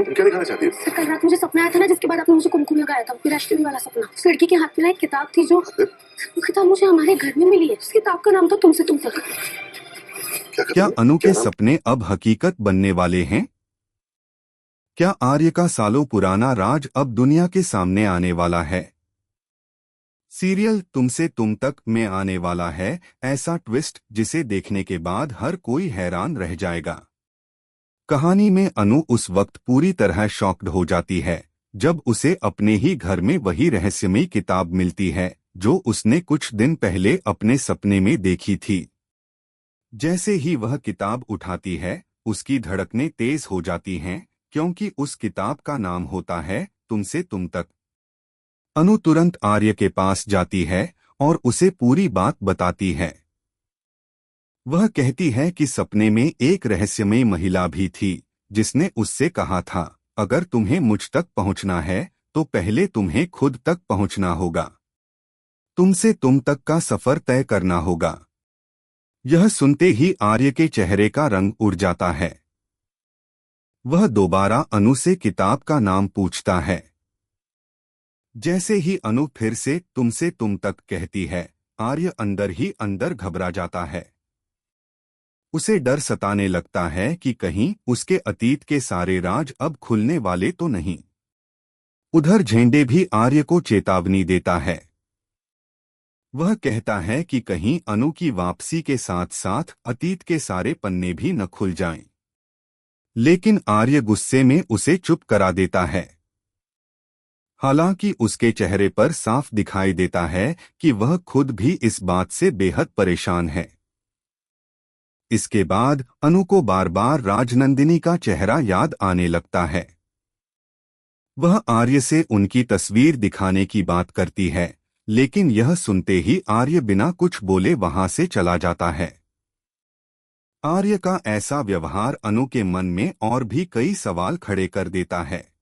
तुम क्या दिखाना चाहती हो? सर कल रात मुझे सपना आया था ना, जिसके बाद आपने मुझे कुमकुम लगाया था, विराष्ट्रवी वाला सपना। उस लड़की के हाथ में ना एक किताब थी, जो वो किताब मुझे हमारे घर में मिली है। उस किताब का नाम था तुमसे तुम तक। क्या अनु के नाम? सपने अब हकीकत बनने वाले हैं? क्या आर्य का सालों पुराना राज अब दुनिया के सामने आने वाला है? सीरियल तुमसे तुम तक में आने वाला है ऐसा ट्विस्ट जिसे देखने के बाद हर कोई हैरान रह जाएगा। कहानी में अनु उस वक्त पूरी तरह शॉक्ड हो जाती है जब उसे अपने ही घर में वही रहस्यमयी किताब मिलती है जो उसने कुछ दिन पहले अपने सपने में देखी थी। जैसे ही वह किताब उठाती है, उसकी धड़कनें तेज हो जाती हैं, क्योंकि उस किताब का नाम होता है तुमसे तुम तक। अनु तुरंत आर्य के पास जाती है और उसे पूरी बात बताती है। वह कहती है कि सपने में एक रहस्यमयी महिला भी थी जिसने उससे कहा था, अगर तुम्हें मुझ तक पहुंचना है तो पहले तुम्हें खुद तक पहुंचना होगा। तुमसे तुम तक का सफर तय करना होगा। यह सुनते ही आर्य के चेहरे का रंग उड़ जाता है। वह दोबारा अनु से किताब का नाम पूछता है। जैसे ही अनु फिर से तुमसे तुम तक कहती है, आर्य अंदर ही अंदर घबरा जाता है। उसे डर सताने लगता है कि कहीं उसके अतीत के सारे राज अब खुलने वाले तो नहीं। उधर झेंडे भी आर्य को चेतावनी देता है। वह कहता है कि कहीं अनु की वापसी के साथ साथ अतीत के सारे पन्ने भी न खुल जाएं। लेकिन आर्य गुस्से में उसे चुप करा देता है। हालांकि उसके चेहरे पर साफ दिखाई देता है कि वह खुद भी इस बात से बेहद परेशान है। इसके बाद अनु को बार बार राजनंदिनी का चेहरा याद आने लगता है। वह आर्य से उनकी तस्वीर दिखाने की बात करती है, लेकिन यह सुनते ही आर्य बिना कुछ बोले वहां से चला जाता है। आर्य का ऐसा व्यवहार अनु के मन में और भी कई सवाल खड़े कर देता है।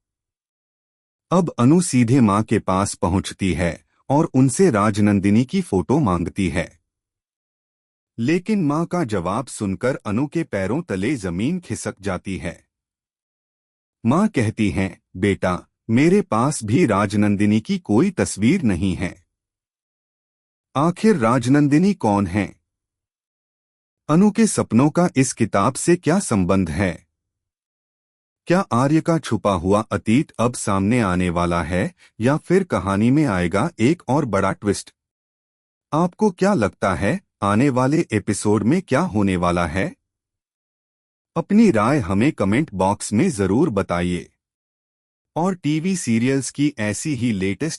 अब अनु सीधे मां के पास पहुंचती है और उनसे राजनंदिनी की फोटो मांगती है। लेकिन मां का जवाब सुनकर अनु के पैरों तले जमीन खिसक जाती है। मां कहती हैं, बेटा, मेरे पास भी राजनंदिनी की कोई तस्वीर नहीं है। आखिर राजनंदिनी कौन है? अनु के सपनों का इस किताब से क्या संबंध है? क्या आर्य का छुपा हुआ अतीत अब सामने आने वाला है या फिर कहानी में आएगा एक और बड़ा ट्विस्ट? आपको क्या लगता है आने वाले एपिसोड में क्या होने वाला है? अपनी राय हमें कमेंट बॉक्स में जरूर बताइए। और टीवी सीरियल्स की ऐसी ही लेटेस्ट